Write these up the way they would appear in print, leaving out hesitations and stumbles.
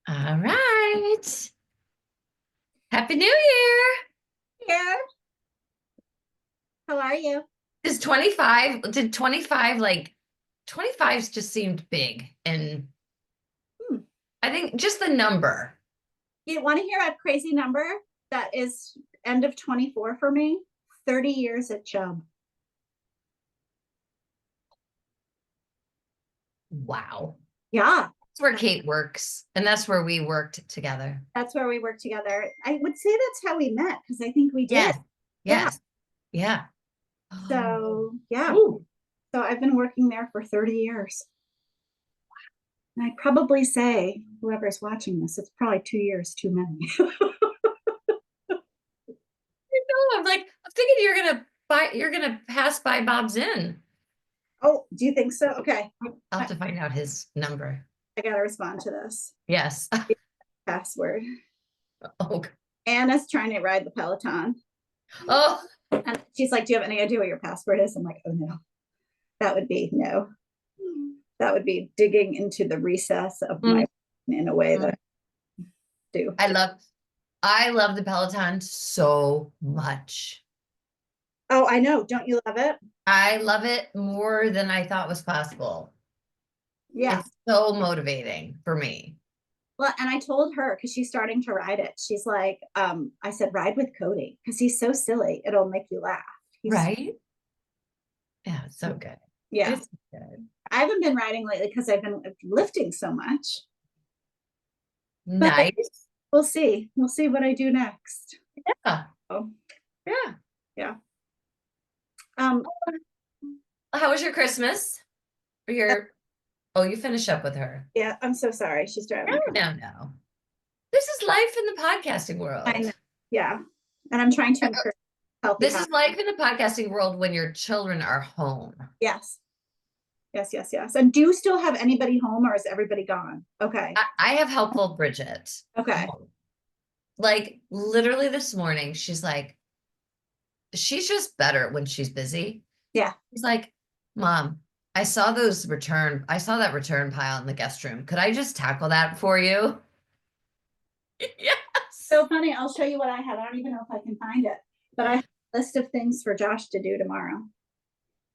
All right. Happy New Year. Here. How are you? Is 25, did 25 like 25's just seemed big. And Hmm. I think just the number. You want to hear a crazy number that is end of 24 for me? 30 years at Chubb. Wow. Yeah, That's where Kate works. And that's where we worked together. that's where we worked together. I would say that's how we met because I think we did. Yes. Yeah. Yes. Yeah. Oh. So, yeah. Ooh. So I've been working there for 30 years. And I'd probably say, whoever's watching this, it's probably 2 years too many. No, I'm thinking you're gonna pass by Bob's Inn. Oh, do you think so? Okay. I'll have I, to find out his number. I got to respond to this Yes. password. Oh, Anna's trying to ride the Peloton. oh, And she's like, do you have any idea what your password is? I'm like, oh no, that would be no. That would be digging into the recess of my in a way that I do. I love the Peloton so much. Oh, I know. Don't you love it? I love it more than I thought was possible. Yeah. It's so motivating for me. Well, and I told her because she's starting to ride it. She's like, I said, ride with Cody because he's so silly. It'll make you laugh. Right? Yeah, it's so good. Yeah. It's good. I haven't been riding lately because I've been lifting so much. But Nice. we'll see. We'll see what I do next. Yeah. Oh, Yeah. yeah. Um, How was your Christmas? Or your Oh, you finish up with her. yeah, I'm so sorry. She's driving me crazy. No. This is life in the podcasting I world. know. Yeah. And I'm trying to encourage healthy This is habits. life in the podcasting world when your children are home. Yes. Yes. And do you still have anybody home or is everybody gone? Okay. I have helpful Bridget Okay. home. Like literally this morning, she's just better when she's busy. Yeah. She's like, Mom, I saw that return pile in the guest room. Could I just tackle that for you? Yes. So funny. I'll show you what I have. I don't even know if I can find it, but I have a list of things for Josh to do tomorrow.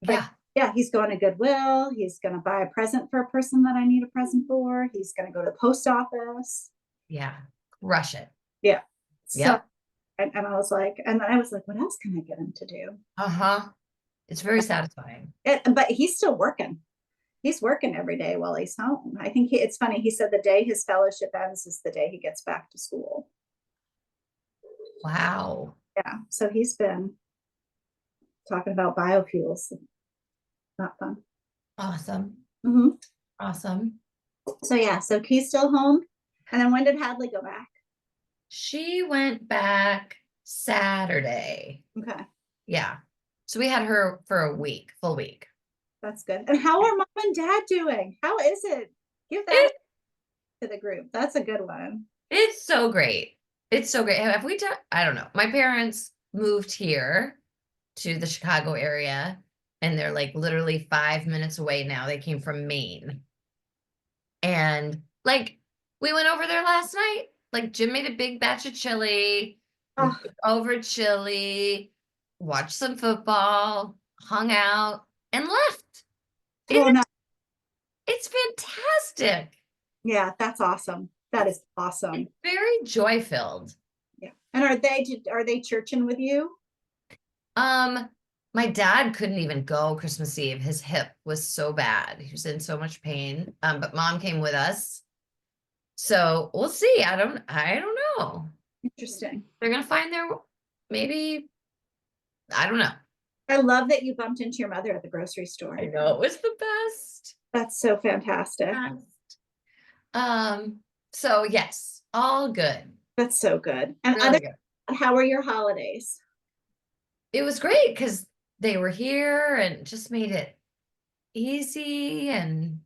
Like, Yeah. yeah, he's going to Goodwill. He's going to buy a present for a person that I need a present for. He's going to go to the post office. Yeah. Crush it. Yeah. So, Yep. and I was like, and then I was like, what else can I get him to do? Uh-huh. It's very satisfying. But he's still working. He's working every day while he's home. I think it's funny. He said the day his fellowship ends is the day he gets back to school. Wow. Yeah. So he's been talking about biofuels. Not fun. Awesome. Mm-hmm. Awesome. So yeah, so Key's still home. And then when did Hadley go back? She went back Saturday. Okay. Yeah. So we had her for a week, full week. That's good. And how are mom and dad doing? How is it? Give that It, to the group. That's a good one. it's so great. It's so great. Have we done? I don't know. My parents moved here to the Chicago area, and they're like literally 5 minutes away now. They came from Maine. And like we went over there last night. Like Jim made a big batch of chili. We Oh, cooked over chili, watched some football, hung out, and left. oh no. It's fantastic. Yeah, that's awesome. That is awesome. Very joy filled. Yeah. And are they churching with you? Um, my dad couldn't even go Christmas Eve. His hip was so bad. He was in so much pain. But mom came with us. So we'll see. I don't know. Interesting. They're gonna find their maybe, I don't know. I love that you bumped into your mother at the grocery store. I know it was the best. That's so fantastic. Best. So yes, all good. That's so good. And Really good. how are your holidays? It was great because they were here and just made it easy and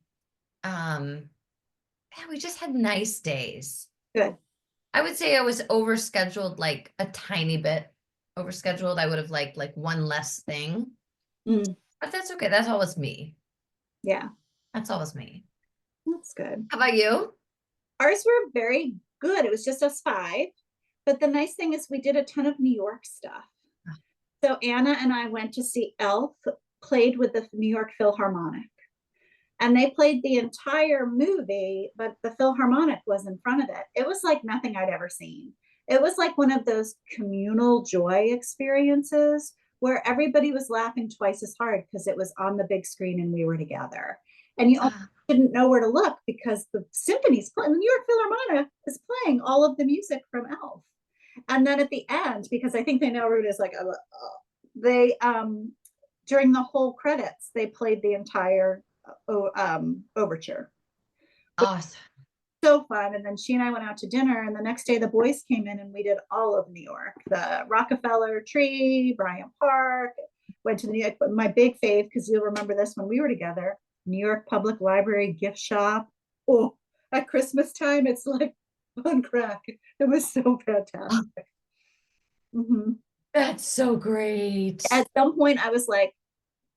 yeah, we just had nice days. Good. I would say I was overscheduled like a tiny bit. Overscheduled. I would have liked like one less thing. Mm, But that's okay. That's always me. yeah, That's always me. that's good. How about you? Ours were very good. It was just us five. But the nice thing is we did a ton of New York stuff. So Anna and I went to see Elf, played with the New York Philharmonic. And they played the entire movie, but the Philharmonic was in front of it. It was like nothing I'd ever seen. It was like one of those communal joy experiences where everybody was laughing twice as hard because it was on the big screen and we were together. And you didn't know where to look because the symphony's playing, the New York Philharmonic is playing all of the music from Elf. And then at the end, because I think they know Rude is like, they, during the whole credits, they played the entire overture. Awesome. So fun. And then she and I went out to dinner, and the next day the boys came in and we did all of New York, the Rockefeller Tree, Bryant Park, went to New York. But my big fave, because you'll remember this when we were together, New York Public Library gift shop. Oh, at Christmas time, it's like on crack. It was so fantastic. Mm-hmm. That's so great. At some point, I was like,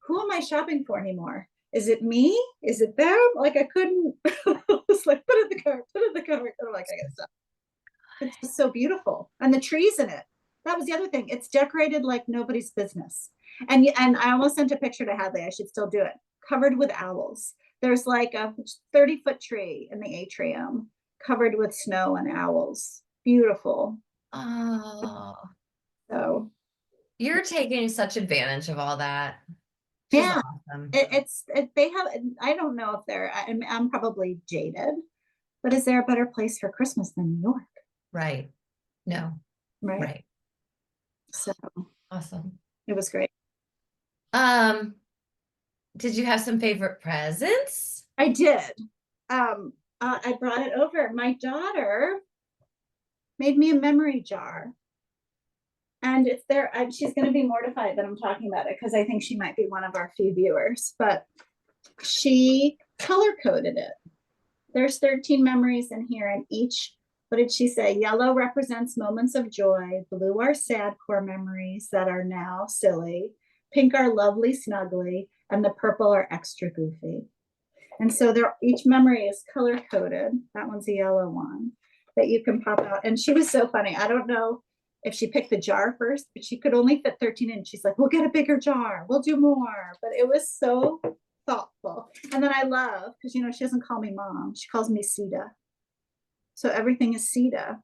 who am I shopping for anymore? Is it me? Is it them? Like I couldn't. I was like, put it in the cart, put it in the cart. And I'm like, I gotta stop. It's just so beautiful, and the trees in it. That was the other thing. It's decorated like nobody's business. And I almost sent a picture to Hadley. I should still do it. Covered with owls. There's like a 30-foot tree in the atrium, covered with snow and owls. Beautiful. Oh, So you're taking such advantage of all that. Just yeah, awesome. they have. I don't know if they're. I'm probably jaded, but is there a better place for Christmas than New York? Right. No. Right. Right. So Awesome. it was great. Um, did you have some favorite presents? I did. I brought it over. My daughter made me a memory jar, and it's there. She's going to be mortified that I'm talking about it because I think she might be one of our few viewers. But she color coded it. There's 13 memories in here, and each. What did she say? Yellow represents moments of joy. Blue are sad core memories that are now silly. Pink are lovely, snuggly, and the purple are extra goofy. And so each memory is color coded. That one's a yellow one that you can pop out. And she was so funny. I don't know if she picked the jar first, but she could only fit 13 in. She's like, we'll get a bigger jar. We'll do more. But it was so thoughtful. And then I love, because, you know, she doesn't call me mom. She calls me Sita. So everything is Sita.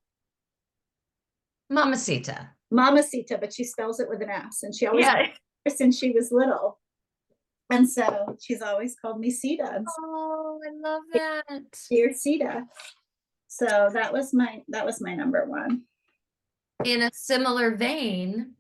Mamacita. Mamacita, but she spells it with an S. And she always, Yeah. since she was little. And so she's always called me Sita. Oh, I love that. Dear Sita. So that was my number one. In a similar vein,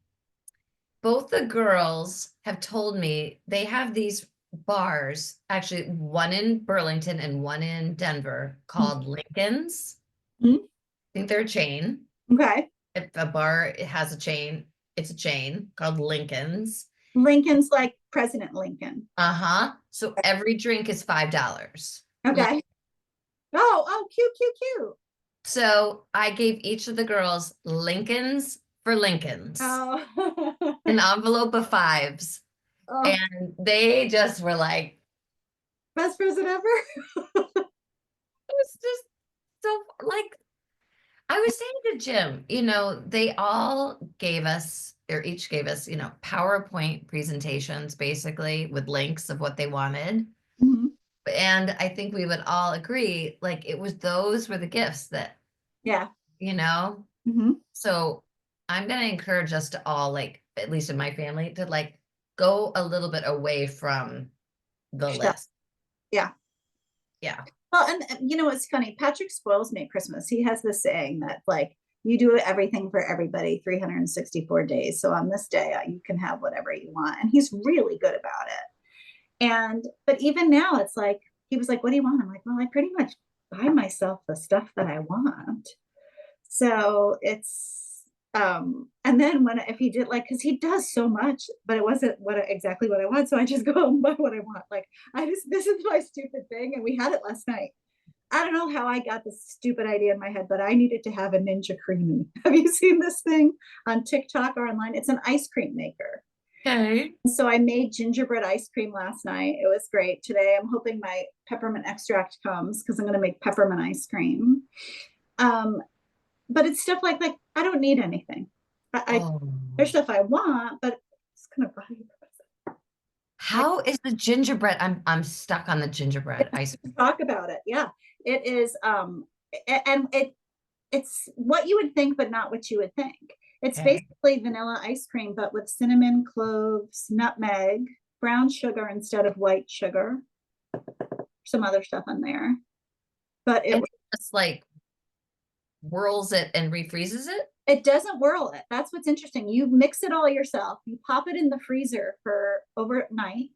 both the girls have told me they have these bars, actually one in Burlington and one in Denver called Lincoln's. Mhm. I think they're a chain. Okay. If a bar it has a chain, it's a chain called Lincoln's. Lincoln's like President Lincoln. Uh-huh. So every drink is $5. Okay. Oh, cute, cute, cute. So I gave each of the girls Lincoln's for Lincoln's, Oh. an envelope of fives. Oh, And they just were like, best present ever. it was just so like, I was saying to Jim, you know, they all gave us, or each gave us, you know, PowerPoint presentations basically with links of what they wanted. Mhm. And I think we would all agree, like, it was those were the gifts that, Yeah. you know, Mhm. so I'm going to encourage us to all, like, at least in my family, to like go a little bit away from the Stuff. list. Yeah. Yeah. Well, and you know, it's funny. Patrick spoils me at Christmas. He has this saying that like you do everything for everybody 364 days. So on this day, you can have whatever you want. And he's really good about it. But even now, it's like, he was like, what do you want? I'm like, well, I pretty much buy myself the stuff that I want. So and then if he did like, because he does so much, but it wasn't exactly what I want. So I just go and buy what I want. Like, this is my stupid thing. And we had it last night. I don't know how I got this stupid idea in my head, but I needed to have a Ninja Creamy. Have you seen this thing on TikTok or online? It's an ice cream maker. Okay. So I made gingerbread ice cream last night. It was great. Today I'm hoping my peppermint extract comes because I'm going to make peppermint ice cream. Um, but it's stuff like I don't need anything. I Oh. there's stuff I want, but it's kind of buy you. I How is the gingerbread? I'm stuck on the gingerbread ice cream. talk about it. Yeah, it is. And it's what you would think, but not what you would think. It's Okay. basically vanilla ice cream, but with cinnamon, cloves, nutmeg, brown sugar instead of white sugar, some other stuff in there. But And it just like whirls it and refreezes it? it doesn't whirl it. That's what's interesting. You mix it all yourself. You pop it in the freezer for overnight,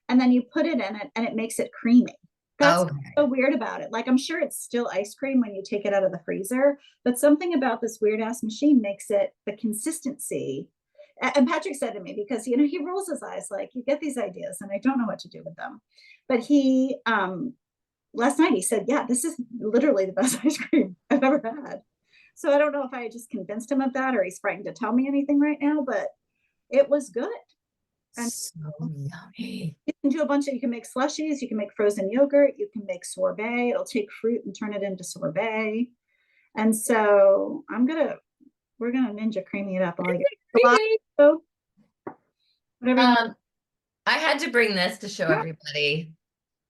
and then you put it in it, and it makes it creamy. That's Okay. so weird about it. Like I'm sure it's still ice cream when you take it out of the freezer, but something about this weird ass machine makes it the consistency. And Patrick said to me, because he rolls his eyes like you get these ideas and I don't know what to do with them. But he last night he said, yeah, this is literally the best ice cream I've ever had. So I don't know if I just convinced him of that or he's frightened to tell me anything right now, but it was good. And So yummy. you can do a bunch of, you can make slushies, you can make frozen yogurt, you can make sorbet. It'll take fruit and turn it into sorbet. And so we're gonna ninja creamy it up. I'll get Creamy. gelato, whatever you want. Um, I had to bring this to show everybody.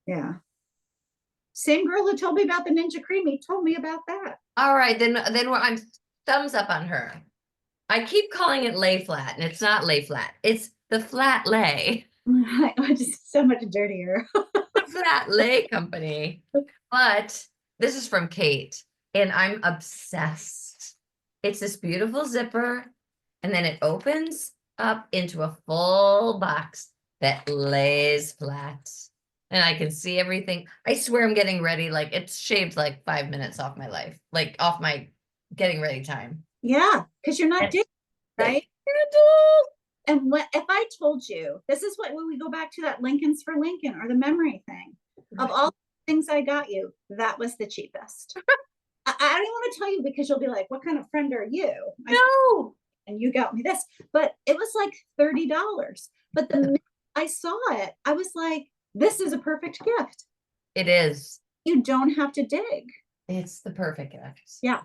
Yeah. Same girl who told me about the ninja creamy told me about that. All right, then I'm thumbs up on her. I keep calling it lay flat, and it's not lay flat. It's the flat lay. Just so much dirtier. The flat lay company. But this is from Kate, and I'm obsessed. It's this beautiful zipper, and then it opens up into a full box that lays flat. And I can see everything. I swear I'm getting ready. Like it's shaved like 5 minutes off my life, like off my getting ready time. Yeah, because you're not And digging, the right? candle. And what if I told you this is what when we go back to that Lincoln's for Lincoln or the memory thing of all the things I got you, that was the cheapest. I don't even want to tell you because you'll be like, what kind of friend are you? No, And you got me this, but it was like $30. But the minute I saw it, I was like, this is a perfect gift. it is. You don't have to dig. It's the perfect gift. Yeah.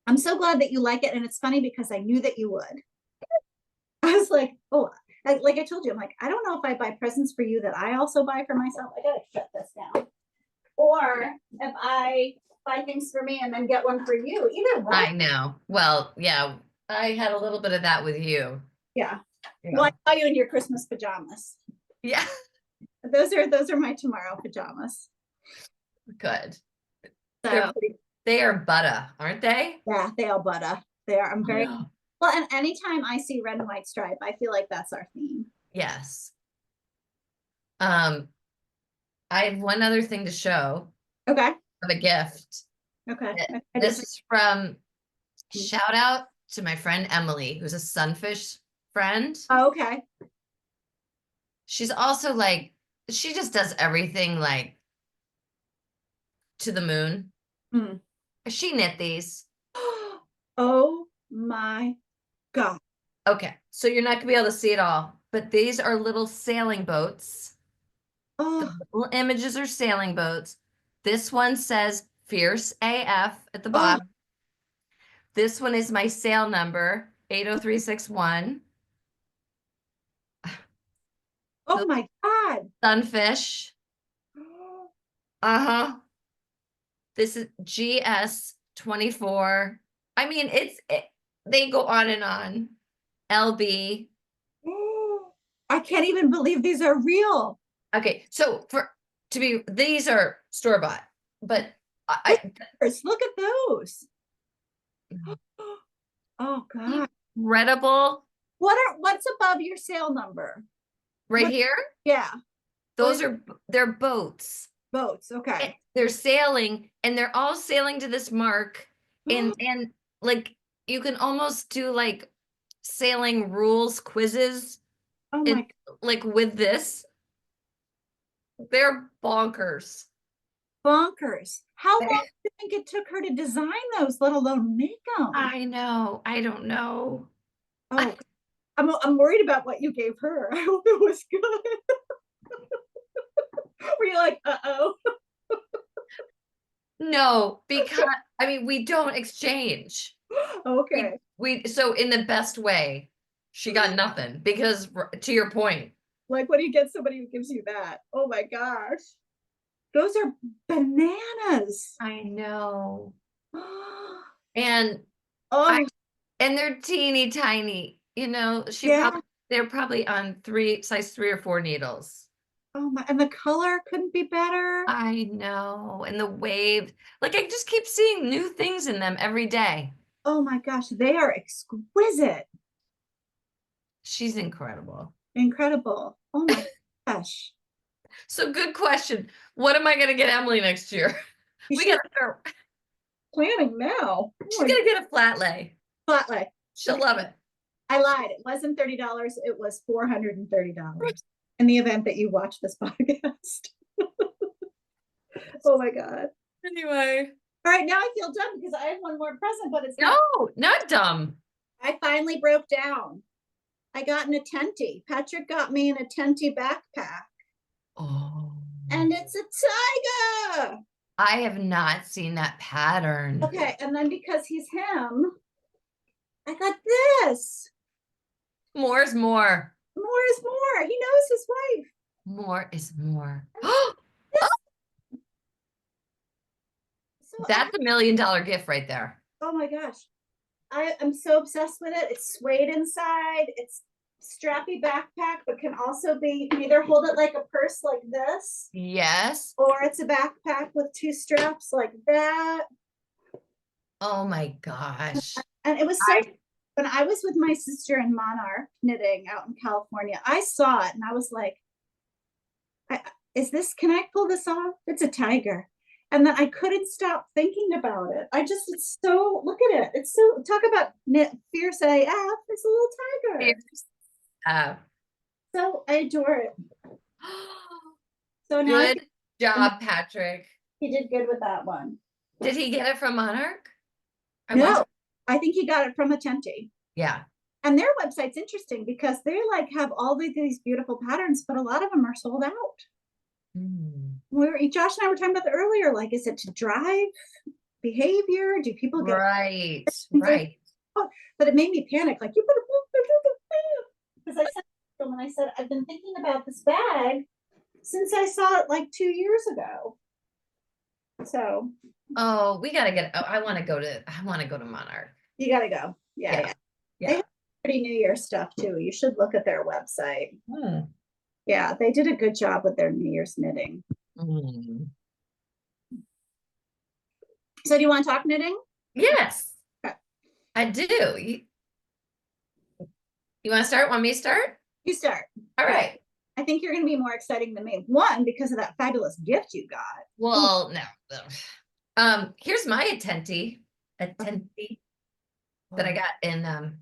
I'm so glad that you like it. And it's funny because I knew that you would. I was like, oh, like I told you, I'm like, I don't know if I buy presents for you that I also buy for myself. I gotta shut this down. Or if I buy things for me and then get one for you. Either way. I know. Well, yeah, I had a little bit of that with you. Yeah. Well, Yeah. I saw you in your Christmas pajamas. Yeah. Those are my tomorrow pajamas. Good. They're So pretty, they are butter, aren't they? yeah, they all butter. They are. I'm very Yeah. well, and anytime I see red and white stripe, I feel like that's our theme. Yes. Um, I have one other thing to show Okay. of a gift. Okay. This is from shout out to my friend Emily, who's a sunfish friend. Oh, okay. She's also like, she just does everything like to the moon. Hmm. She knit these. Oh my God. Okay, so you're not gonna be able to see it all, but these are little sailing boats. The Oh, little images are sailing boats. This one says Fierce AF at the oh, bottom. This one is my sale number, 80361. oh The my God. sunfish. Uh-huh. This is GS24. I mean, they go on and on. LB. I can't even believe these are real. Okay, so these are store-bought, but I Look at those. Oh God. incredible What's above your sale number? right What? here. Yeah. They're boats. Boats. Okay. They're sailing and they're all sailing to this mark and like you can almost do like sailing rules quizzes Oh and my like with this. They're bonkers. bonkers. How long do you think it took her to design those, let alone make them? I know. I don't know. Oh, I'm worried about what you gave her. I hope it was good. Were you like, uh-oh? No, because I mean, we don't exchange. Okay. We so in the best way, she got nothing because to your point, Like, what do you get somebody who gives you that? Oh my gosh. Those are bananas. I know. And I Oh, and they're teeny tiny, you know, yeah. they're probably on size 3 or 4 needles. Oh my, and the color couldn't be better. I know, and the wave, like, I just keep seeing new things in them every day. Oh my gosh, they are exquisite. She's incredible. Incredible. Oh my gosh. So good question. What am I gonna get Emily next year? You We should gotta start planning now. Oh she's my gonna get a flat lay. flat lay. She'll Okay, love it. I lied. It wasn't $30. It was $430 in the event that you watch this podcast. Oh my God. Anyway. All right, now I feel dumb because I have one more present, but it's No, not. not dumb. I finally broke down. I got an Attenti. Patrick got me an Attenti backpack, Oh. and it's a tiger. I have not seen that pattern. Okay, and then because he's him, I got this. More is more. More is more. He knows his wife. More is more. So That's $1 million gift right there. oh my gosh, I am so obsessed with it. It's suede inside. It's strappy backpack, but can also be, you can either hold it like a purse like this, Yes. or it's a backpack with two straps like that. Oh my gosh. And it was so, I when I was with my sister in Monarch knitting out in California, I saw it and I was like, is this, can I pull this off? It's a tiger. And then I couldn't stop thinking about it. I just, it's so, look at it. It's so, talk about knit fierce AF. It's a little tiger. uh, So I adore it. So now good job, Patrick. he did good with that one. Did he get it from Monarch? I No, wonder. I think he got it from Attenti. Yeah. And their website's interesting because they like have all these beautiful patterns, but a lot of them are sold out. Mm. Josh and I were talking about that earlier. Like, is it to drive behavior? Do people get Right. things like? Right. Oh, but it made me panic. Like, you better because I said to him and I said, I've been thinking about this bag since I saw it like 2 years ago. So Oh, we gotta get. Oh, I want to go to Monarch. you got to go. Yeah, yeah. Yeah. They have pretty New Year stuff too. You should look at their website. Hmm. Yeah, they did a good job with their New Year's knitting. Mm. So do you want to talk knitting? Yes, Okay. I do. You want to start? Want me to start? You start. All right. I think you're going to be more exciting than me. One, because of that fabulous gift you got. Well, no. Here's my attenti that I got in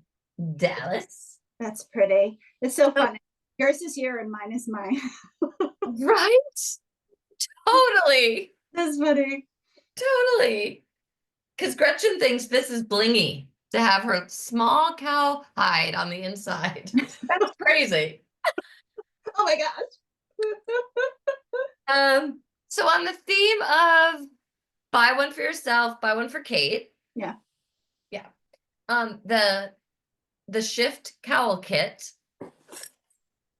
Dallas. That's pretty. It's so funny. Yours is here and mine is mine. Right? Totally. That's funny. Totally. Because Gretchen thinks this is blingy to have her small cow hide on the inside. That's crazy. Oh my gosh. So on the theme of buy one for yourself, buy one for Kate. Yeah. Yeah. The shift cowl kit.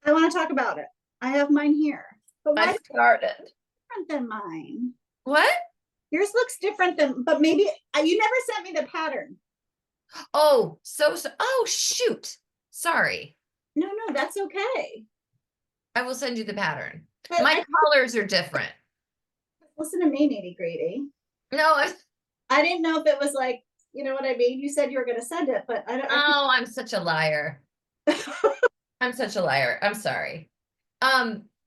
I want to talk about it. I have mine here. But why I started. different than mine? What? Yours looks different than, but maybe you never sent me the pattern. Oh, oh shoot. Sorry. No, that's okay. I will send you the pattern. But My colors are different. listen to me, nitty gritty. No, I didn't know if it was like, you know what I mean? You said you were going to send it, but I don't. oh, I'm such a liar. I'm such a liar. I'm sorry.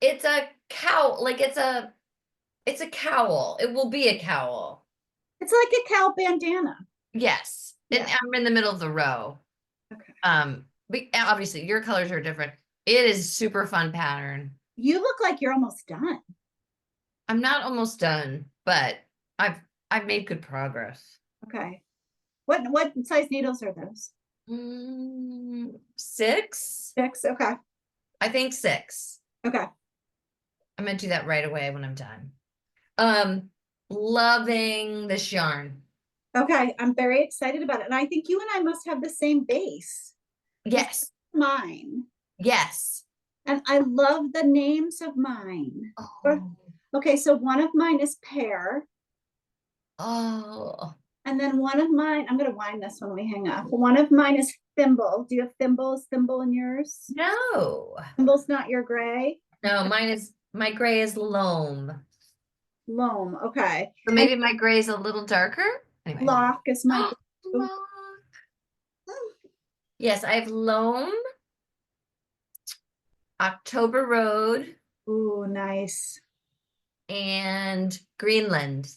It's a cowl, like it's a cowl. It will be a cowl. It's like a cow bandana. Yes. Yeah. And I'm in the middle of the row. Okay. But obviously your colors are different. It is super fun pattern. You look like you're almost done. I'm not almost done, but I've made good progress. Okay. What size needles are those? 6. 6. Okay. I think 6. Okay. I'm gonna do that right away when I'm done. Um, Loving this yarn. Okay. I'm very excited about it. And I think you and I must have the same base. This is Yes, mine. yes. And I love the names of mine. Oh, Okay, so one of mine is pear. oh, And then one of mine, I'm going to wind this when we hang up. One of mine is thimble. Do you have thimbles? Thimble in yours? no, Thimble's not your gray? no. My gray is loam. Loam. Okay. So And maybe my gray is a little darker. Anyway. block is my blue. Loam. Yes, I have loam, October Road, Ooh, nice. and Greenland.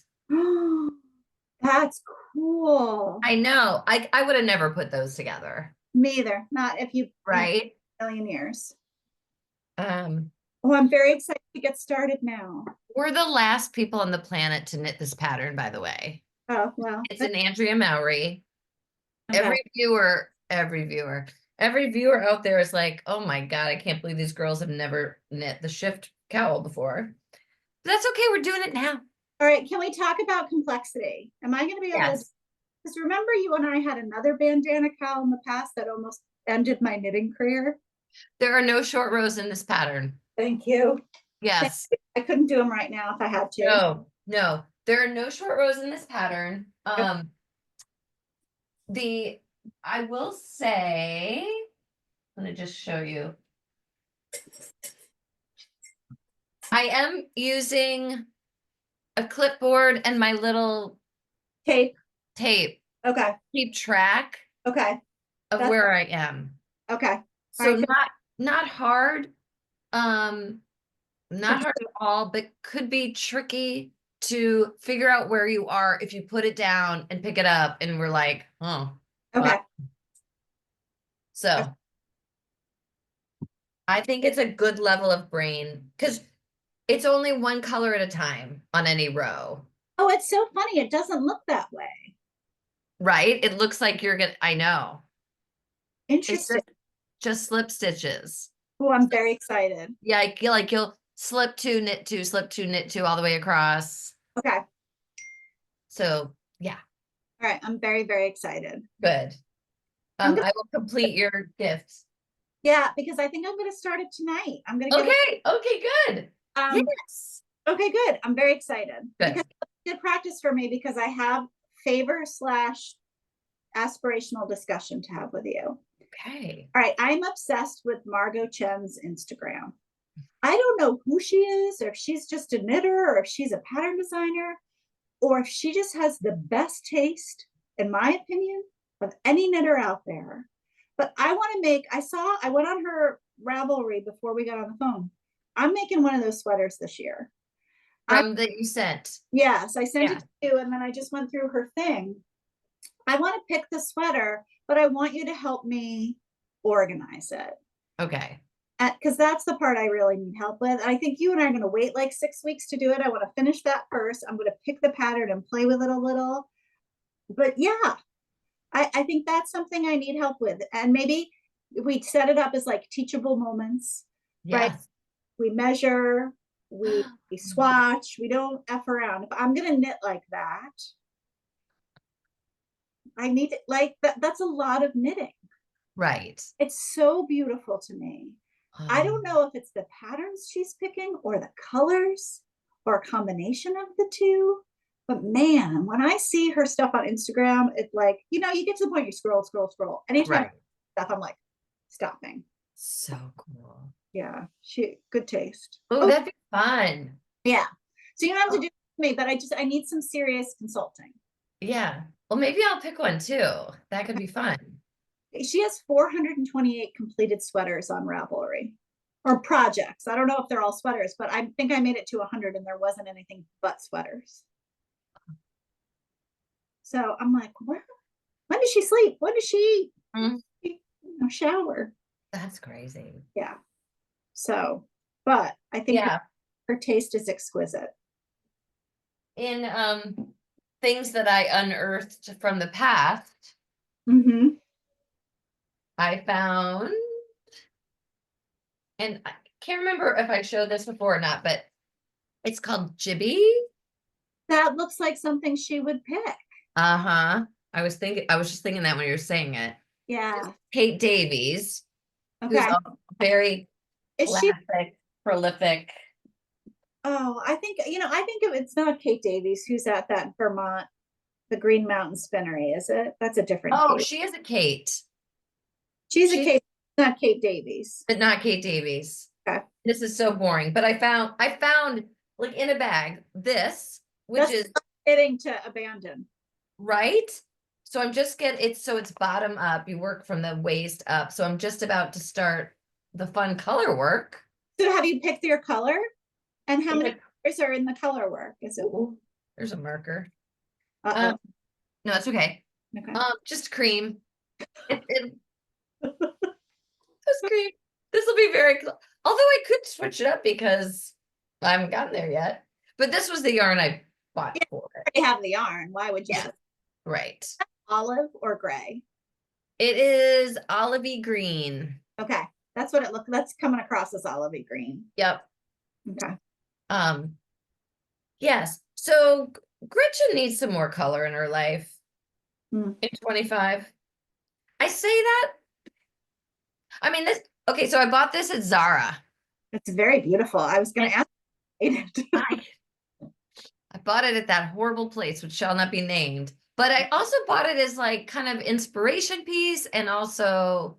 That's cool. I know. I would have never put those together, Me either. Not if you in right? a million years. Um, Oh, I'm very excited to get started now. we're the last people on the planet to knit this pattern, by the way. Oh, well. It's an Andrea Mowry. Okay. Every viewer out there is like, oh my God, I can't believe these girls have never knit the shift cowl before. But that's okay, we're doing it now. All right. Can we talk about complexity? Am I going to be able to? Yes. Because remember, you and I had another bandana cowl in the past that almost ended my knitting career. There are no short rows in this pattern. Thank you. Yes. I couldn't do them right now if I had to. No, no. There are no short rows in this pattern. I will say, I'm gonna just show you. I am using a clipboard and my little Tape. tape Okay. keep track Okay. of That's where I am. okay. So Right. not hard, not hard at all, but could be tricky to figure out where you are if you put it down and pick it up and we're like, oh, Okay. what? So I think it's a good level of brain because it's only one color at a time on any row, Oh, it's so funny. It doesn't look that way. right? It looks like you're gonna, I know. It's Interesting. just slip stitches. Oh, I'm very excited. Yeah, you'll slip two, knit two, slip two, knit two all the way across. Okay. So yeah, All right. I'm very, very excited. good. I'm gonna, I will complete your gift. yeah, because I think I'm going to start it tonight. I'm going to get Okay, okay, good. Yes. okay, good. I'm very excited Good. because it's good practice for me because I have favor slash aspirational discussion to have with you. Okay. All right. I'm obsessed with Margot Chen's Instagram. I don't know who she is, or if she's just a knitter, or if she's a pattern designer, or if she just has the best taste, in my opinion, of any knitter out there. But I want to make, I went on her Ravelry before we got on the phone. I'm making one of those sweaters this year. From that you sent. Yes, I sent Yeah. it to you and then I just went through her thing. I want to pick the sweater, but I want you to help me organize it. Okay. Because that's the part I really need help with. I think you and I are going to wait like 6 weeks to do it. I want to finish that first. I'm going to pick the pattern and play with it a little. But yeah, I think that's something I need help with. And maybe we set it up as like teachable moments, right? Yes. We measure, we swatch, we don't F around. If I'm going to knit like that, I need it like that. That's a lot of knitting. Right. It's so beautiful to me. I don't know if it's the patterns she's picking or the colors or a combination of the two. But man, when I see her stuff on Instagram, it's like, you get to the point you scroll, scroll, scroll. Anytime Right. stuff, I'm like, stopping. So cool. Yeah, good taste. Oh, that'd be fun. Yeah. So you don't have to do it with me, but I need some serious consulting. Yeah. Well, maybe I'll pick one too. That could be fun. She has 428 completed sweaters on Ravelry or projects. I don't know if they're all sweaters, but I think I made it to 100 and there wasn't anything but sweaters. So I'm like, when does she sleep? When does she shower? That's crazy. Yeah. So, but I think her taste is exquisite. In things that I unearthed from the past, Mm-hmm. I found, and I can't remember if I showed this before or not, but it's called Jibby. That looks like something she would pick. Uh-huh. I was just thinking that when you were saying it. Just Yeah. Kate Davies, who's Okay. a very Is she? classic, prolific. Oh, I think, I think of it's not Kate Davies who's at that Vermont, the Green Mountain Spinnery, is it? That's a different Oh, Kate. she is a Kate. She's a She's Kate, not Kate Davies. but not Kate Davies. Okay. This is so boring. But I found like in a bag this, which That's is fitting to abandon. right. So I'm just it's bottom up. You work from the waist up. So I'm just about to start the fun color work. So have you picked your color? And how many Yeah. colors are in the color work? Is it? Ooh, there's a marker. Uh-oh. Um, no, it's okay. Okay. Just cream. It just cream. This will be very although I could switch it up because I haven't gotten there yet. But this was the yarn I bought You for it. already have the yarn. Why would you? Yeah, right. Olive or gray? It is olivey green. Okay. That's what it looked. That's coming across as olivey green. Yep. Okay. Um, yes. So Gretchen needs some more color in her life Hmm. in 25. I say that. I mean this okay, so I bought this at Zara. It's very beautiful. I was going And to ask. I I bought it at that horrible place, which shall not be named. But I also bought it as like kind of inspiration piece. And also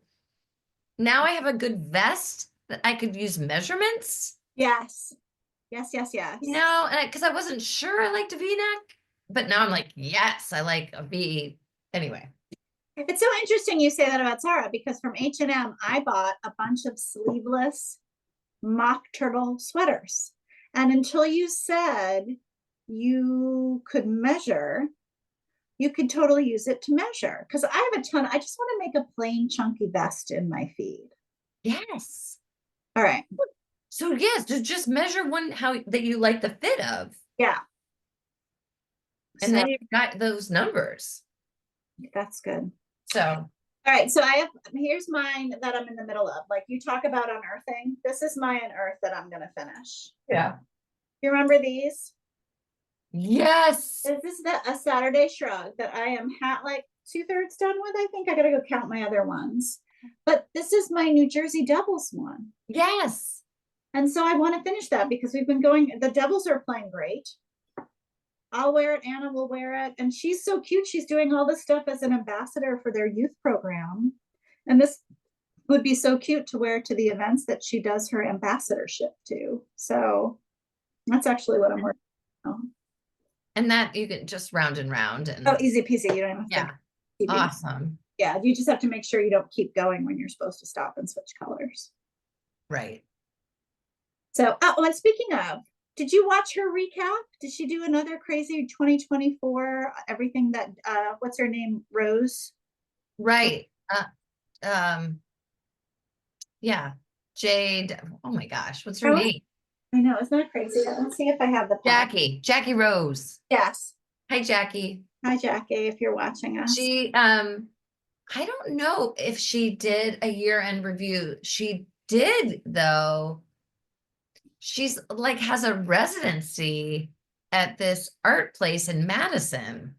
now I have a good vest that I could use measurements, Yes. Yes, yes, yes. and because I wasn't sure I liked a V-neck, but now I'm like, yes, I like a V. Anyway, It's so interesting you say that about Zara because from H&M I bought a bunch of sleeveless mock turtle sweaters. And until you said you could measure, you could totally use it to measure. Because I have a ton, I just want to make a plain chunky vest in my feed. yes. All right. So yes, just measure one how that you like the fit of, Yeah. and So then you've got those numbers. that's good. So All right, so I have here's mine that I'm in the middle of. Like you talk about unearthing. This is my unearth that I'm gonna finish. yeah. You remember these? Yes. This is a Saturday shrug that I am like 2/3 done with. I think I gotta go count my other ones. But this is my New Jersey Devils one. Yes. And so I want to finish that because we've been going, the Devils are playing great. I'll wear it, Anna will wear it. And she's so cute. She's doing all this stuff as an ambassador for their youth program. And this would be so cute to wear to the events that she does her ambassadorship to. So that's actually what I'm working on. And that you can just round and round Oh, and easy peasy. You don't have to yeah. keep Awesome. Yeah, you just have to make sure you don't keep going when you're supposed to stop and switch colors. Right. So, oh, and speaking of, did you watch her recap? Did she do another crazy 2024? Everything that what's her name? Rose. Right. Um, yeah. Jade. Oh my gosh, what's her Rose? name? I know, isn't that crazy? Let's see if I have the pod. Jackie Rose. Yes. Hi, Jackie. Hi, Jackie, if you're watching us. She I don't know if she did a year-end review. She did though. She's like has a residency at this art place in Madison.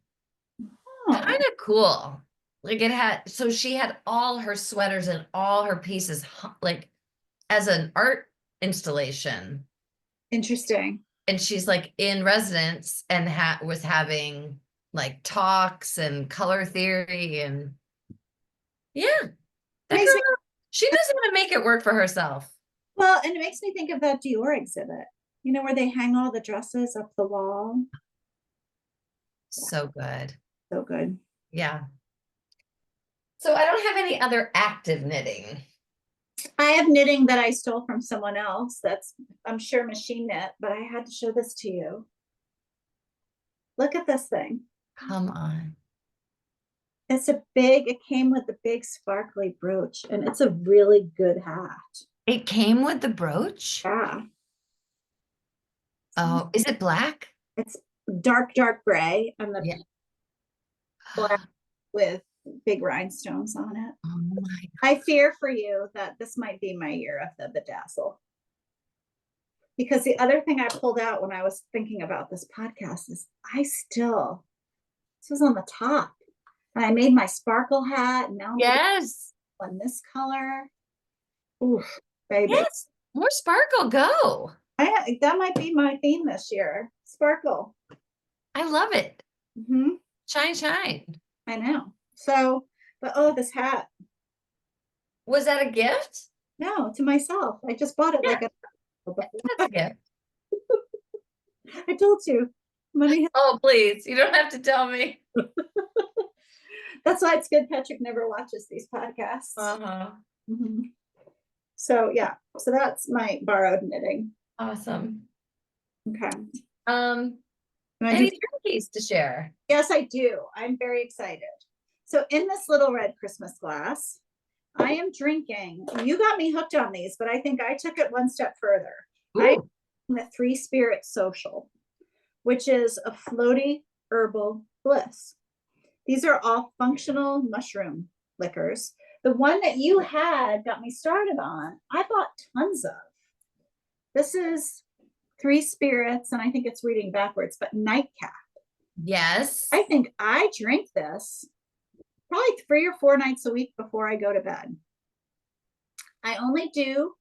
Kind Oh, of cool. Like it had, so she had all her sweaters and all her pieces like as an art installation. interesting. And she's like in residence and was having like talks and color theory and yeah, that Makes girl, me she knows how to make it work for herself. well, and it makes me think of that Dior exhibit. You know, where they hang all the dresses up the wall. Yeah, So good. so good. Yeah. So I don't have any other active knitting. I have knitting that I stole from someone else. That's, I'm sure, machine knit, but I had to show this to you. Look at this thing. Come on. It came with the big sparkly brooch, and it's a really good hat. It came with the brooch. Yeah. Oh, is it black? It's dark, dark gray, and the Yeah. black with big rhinestones on it. Oh my, I fear for you that this might be my year of the bedazzle. Because the other thing I pulled out when I was thinking about this podcast is this was on the top. And I made my sparkle hat, and now I'm yes, on this color. Oof, baby. yes, more sparkle, go. That might be my theme this year. Sparkle. I love it. Hmm. Shine, shine. I know. So, but oh, this hat. Was that a gift? No, to myself. I just bought it Yeah, like a. that's a gift. I told you, money. Oh, please, you don't have to tell me. That's why it's good Patrick never watches these podcasts. Uh-huh. Mhm. So yeah, so that's my borrowed knitting. Awesome. Okay. Um, And I any do, drinkies to share? yes, I do. I'm very excited. So in this little red Christmas glass, I am drinking. You got me hooked on these, but I think I took it one step further. I'm Ooh, the Three Spirit Social, which is a floaty herbal bliss. These are all functional mushroom liquors. The one that you had got me started on, I bought tons of. This is Three Spirits, and I think it's reading backwards, but Nightcap. yes. I think I drink this probably 3 or 4 nights a week before I go to bed. I only do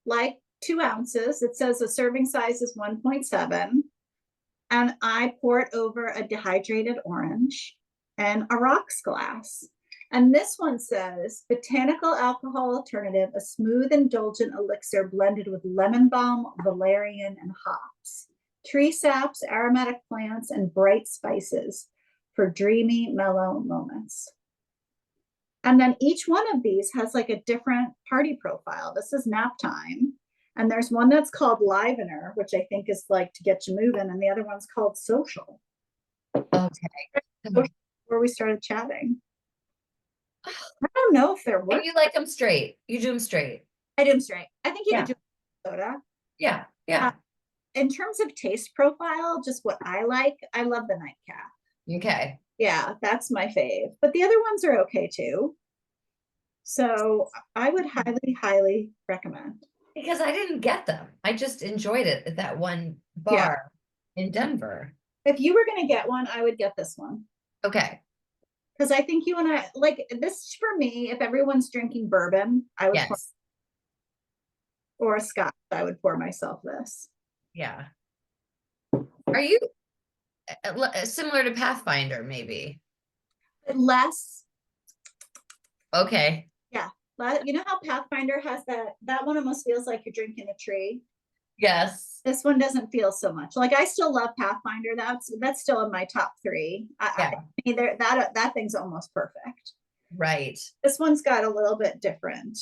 like 2 ounces. It says the serving size is 1.7. And I pour it over a dehydrated orange and a rocks glass. And this one says botanical alcohol alternative, a smooth, indulgent elixir blended with lemon balm, valerian, and hops, tree saps, aromatic plants, and bright spices for dreamy, mellow moments. And then each one of these has like a different party profile. This is nap time. And there's one that's called Livener, which I think is like to get you moving. And the other one's called Social, Okay. where we started chatting. I don't know if they're And working. you like them straight. You do them straight. I do them straight. I think you Yeah. could do soda. Yeah. Yeah. In terms of taste profile, just what I like, I love the Nightcap. Okay. Yeah, that's my fave. But the other ones are okay too. So I would highly, highly recommend. Because I didn't get them. I just enjoyed it at that one Yeah. bar in Denver. If you were going to get one, I would get this one. Okay. Because I think you and I like this for me. If everyone's drinking bourbon, I would pour, Yes. or a scotch, I would pour myself this. Yeah. Are you similar to Pathfinder, maybe? Less, Okay. yeah. You know how Pathfinder has that one almost feels like you're drinking a tree. Yes. This one doesn't feel so much. Like I still love Pathfinder. That's still in my top three. Yeah. I mean, that thing's almost perfect. Right. This one's got a little bit different.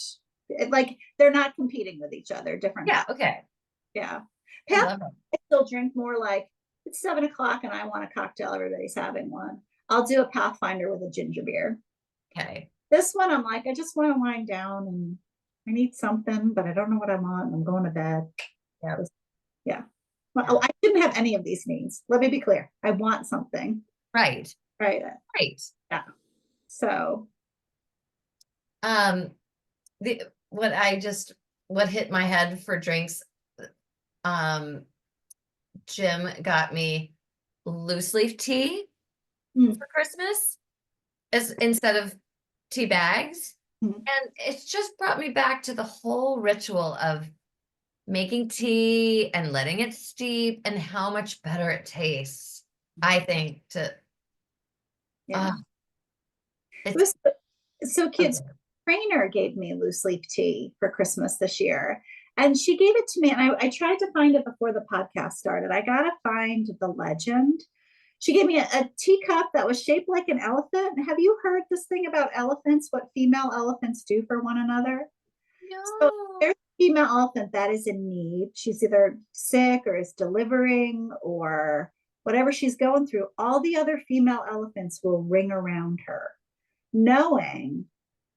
Like they're not competing with each other. Different. Yeah. Okay. Yeah. I love Pathfinder, it. I still drink more like it's 7 o'clock and I want a cocktail. Everybody's having one. I'll do a Pathfinder with a ginger beer. Okay. This one, I'm like, I just want to wind down and I need something, but I don't know what I want. I'm going to bed. Yeah. Yeah. Well, I didn't have any of these needs. Let me be clear. I want something. Right. Right. Right. Yeah. So. What hit my head for drinks, Jim got me loose leaf tea for Christmas as instead of tea bags. And it's just brought me back to the whole ritual of making tea and letting it steep and how much better it tastes. I think Yeah. It's so kids trainer gave me loose leaf tea for Christmas this year. And she gave it to me. And I tried to find it before the podcast started. I got to find the legend. She gave me a teacup that was shaped like an elephant. Have you heard this thing about elephants, what female elephants do for one another? No. So there's a female elephant that is in need. She's either sick or is delivering or whatever she's going through. All the other female elephants will ring around her, knowing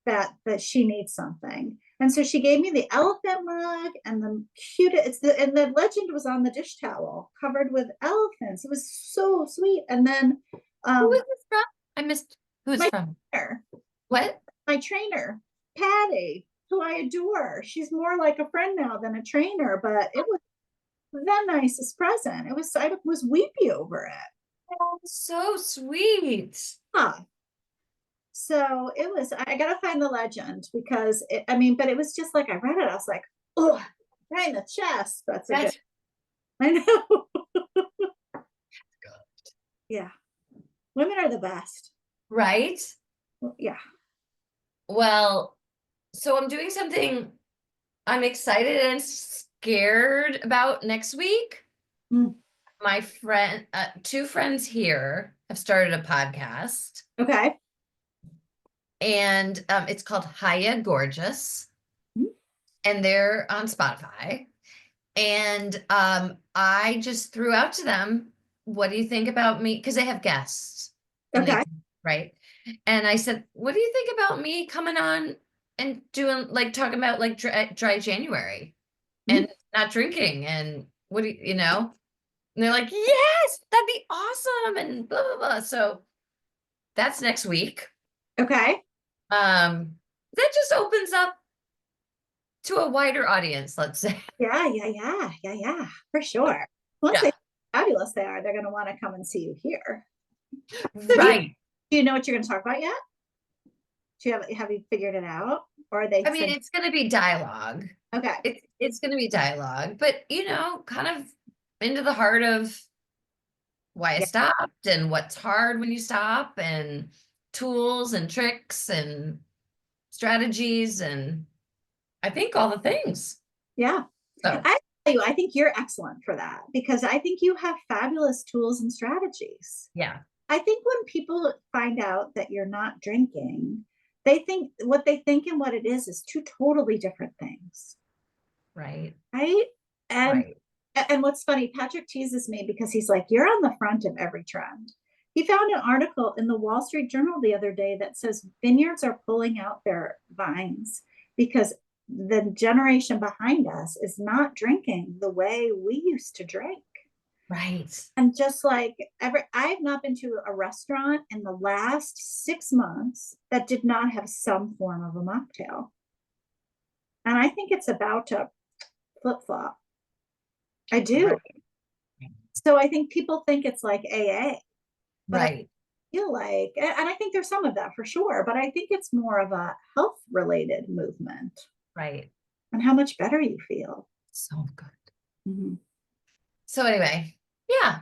that she needs something. And so she gave me the elephant mug and the cutest, and the legend was on the dish towel covered with elephants. It was so sweet. And then who is this from? I missed Who's My from? trainer, What? my trainer, Patty, who I adore. She's more like a friend now than a trainer, but it was the nicest present. I was weepy over it. Oh, so sweet. Huh. So it was, I gotta find the legend because I mean, but it was just like I read it, I was like, oh, right in the chest. That's a good, That's I know. Yeah. Women are the best. right. Yeah. Well, so I'm doing something I'm excited and scared about next week. Mm. My friend, two friends here have started a podcast, Okay. and it's called Hiya Gorgeous, Mm. and they're on Spotify. And I just threw out to them, what do you think about me? Because they have guests, and Okay. they, right? And I said, what do you think about me coming on and doing, like, talking about like dry January Mm. and not drinking, and what do you know? And they're like, yes, that'd be awesome, and blah blah blah. So that's next week. Okay. That just opens up to a wider audience, let's say. Yeah, for sure. Once they Yeah, fabulous they are, they're gonna want to come and see you here. So right. do you know what you're gonna talk about yet? Do you have you figured it out? Or they I mean, said it's going to be dialogue. okay. It's going to be dialogue, but kind of into the heart of why I Yeah, stopped and what's hard when you stop, and tools and tricks and strategies, and I think all the things. yeah. So, I tell you, I think you're excellent for that because I think you have fabulous tools and strategies. yeah, I think when people find out that you're not drinking, they think what they think and what it is two totally different things. right, Right. And right, and what's funny, Patrick teases me because he's like, you're on the front of every trend. He found an article in the Wall Street Journal the other day that says vineyards are pulling out their vines because the generation behind us is not drinking the way we used to drink. right. And just like I've not been to a restaurant in the last 6 months that did not have some form of a mocktail. And I think it's about to flip flop. I do. Right, So I think people think it's like AA, but I right, feel like, and I think there's some of that for sure, but I think it's more of a health related movement right. and how much better you feel. So good. Mhm. So anyway, yeah,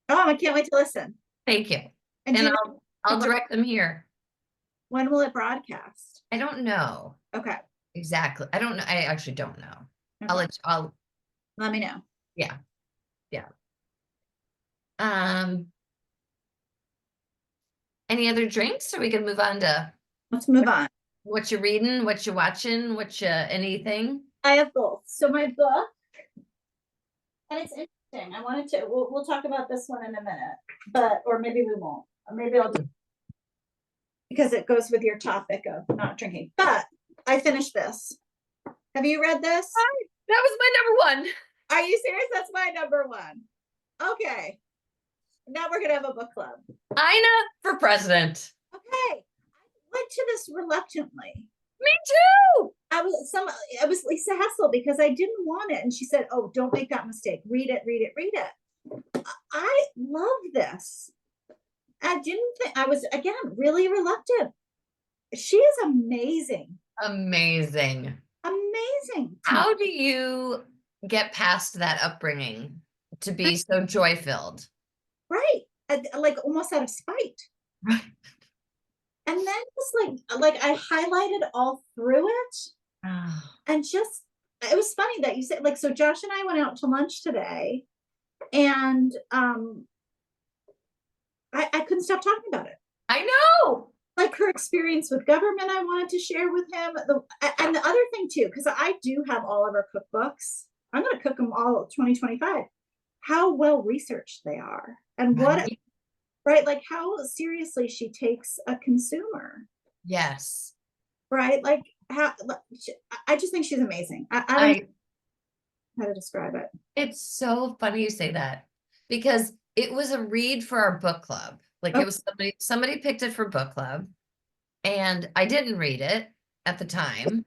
Oh, I can't wait to listen. thank you. And do And you I'll know direct them here. when will it broadcast? I don't know Okay. exactly. I don't know. I actually don't know. Okay. I'll Let me know. yeah, yeah. Um, any other drinks, so we can move on to Let's move on. what you're reading, what you're watching, anything. I have both. So my book, and it's interesting. I wanted to, we'll talk about this one in a minute, but, or maybe we won't. Or maybe I'll do because it goes with your topic of not drinking. But I finished this. Have you read this? That was my number one. Are you serious? That's my number one. Okay. Now we're gonna have a book club. Ina for president. Okay. I went to this reluctantly. Me too. I was Lisa Hessel because I didn't want it. And she said, oh, don't make that mistake. Read it, read it, read it. I love this. I didn't think I was again really reluctant. She is amazing. Amazing. Amazing. How do you get past that upbringing to be so joy filled? Right. Like almost out of spite. Right. And then just like I highlighted all through it and just it was funny that you said like so Josh and I went out to lunch today and I couldn't stop talking about it. I know. Like her experience with government I wanted to share with him. And the other thing too, because I do have all of our cookbooks. I'm gonna cook them all 2025. How well researched they are and what Right. right like how seriously she takes a consumer. Yes. Right? Like how I just think she's amazing. I don't know I how to describe it. It's so funny you say that, because it was a read for our book club. Like Oh, it was somebody picked it for book club, and I didn't read it at the time.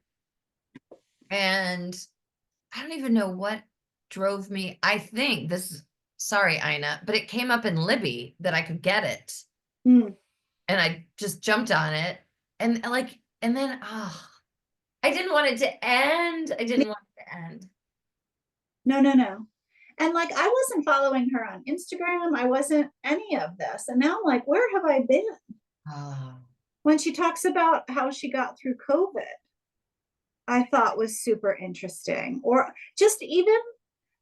And I don't even know what drove me. I think this, sorry, Ina, but it came up in Libby that I could get it. mm, And I just jumped on it. And like, and then, oh, I didn't want it to end. I didn't want it to end. no, no, no. And like, I wasn't following her on Instagram. I wasn't any of this. And now I'm like, where have I been? Oh, When she talks about how she got through COVID, I thought was super interesting. Or just even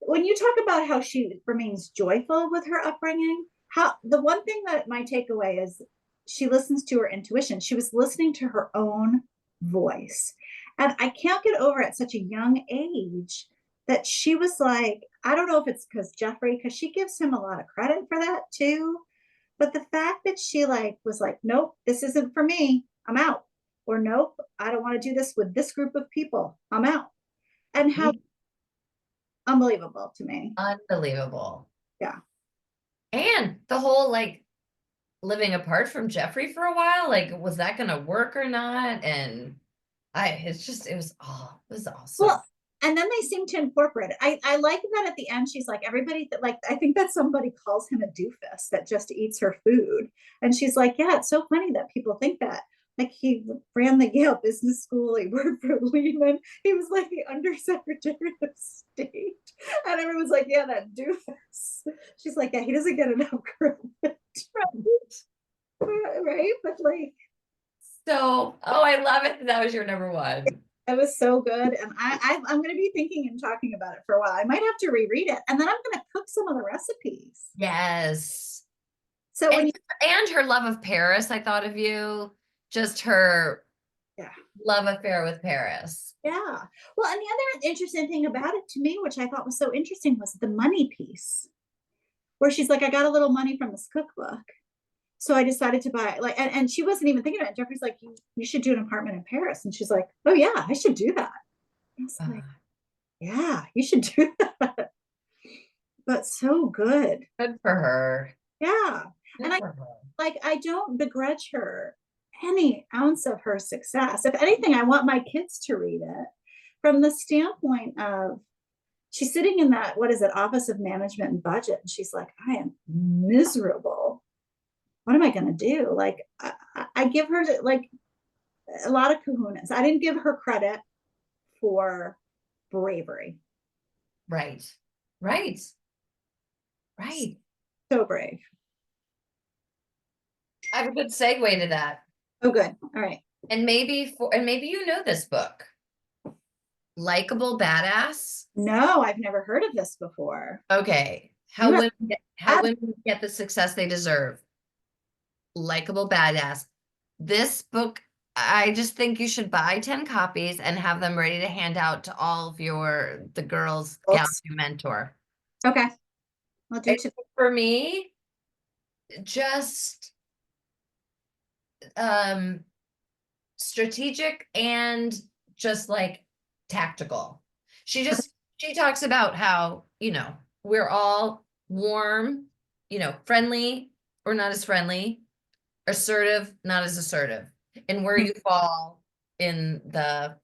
when you talk about how she remains joyful with her upbringing, how the one thing that my takeaway is she listens to her intuition. She was listening to her own voice. And I can't get over at such a young age that she was like, I don't know if it's because Jeffrey, because she gives him a lot of credit for that too. But the fact that she like was like, nope, this isn't for me. I'm out. Or nope, I don't want to do this with this group of people. I'm out. And how unbelievable to me. unbelievable. Yeah. And the whole like living apart from Jeffrey for a while, like, was that going to work or not? And it's just, it was awesome. Well, and then they seem to incorporate it. I like that at the end, she's like, everybody that like, I think that somebody calls him a doofus that just eats her food. And she's like, yeah, it's so funny that people think that. Like he ran the Yale Business School, he worked for Lehman, he was like the undersecretary of state. And everyone's like, yeah, that doofus. She's like, yeah, he doesn't get enough credit. Right? But like, So, oh, I love it. That was your number one. it was so good, and I'm going to be thinking and talking about it for a while. I might have to reread it, and then I'm going to cook some of the recipes. Yes. So when And you, and her love of Paris, I thought of you. Just her yeah, love affair with Paris. yeah. Well, and the other interesting thing about it to me, which I thought was so interesting, was the money piece, where she's like, I got a little money from this cookbook, so I decided to buy like, and she wasn't even thinking about it. Jeffrey's like, you should do an apartment in Paris, and she's like, oh yeah, I should do that. I was like, yeah, you should do that. But so good, Good for her. yeah. And Good I for her. like I don't begrudge her any ounce of her success. If anything, I want my kids to read it from the standpoint of she's sitting in that, what is it, Office of Management and Budget, and she's like, I am miserable. What am I going to do? Like, I give her like a lot of kahunas. I didn't give her credit for bravery. Right. Right. Right. So brave. I have a good segue to that. Oh, good. All right. And maybe you know this book. Likeable Badass. No, I've never heard of this before. Okay. You have How women get the success they deserve. Likeable Badass. This book, I just think you should buy 10 copies and have them ready to hand out to all of the girls, gals you mentor. okay. I'll do It, to for me, just um strategic and just like tactical. She talks about how, we're all warm, friendly or not as friendly, assertive, not as assertive, and where you fall in that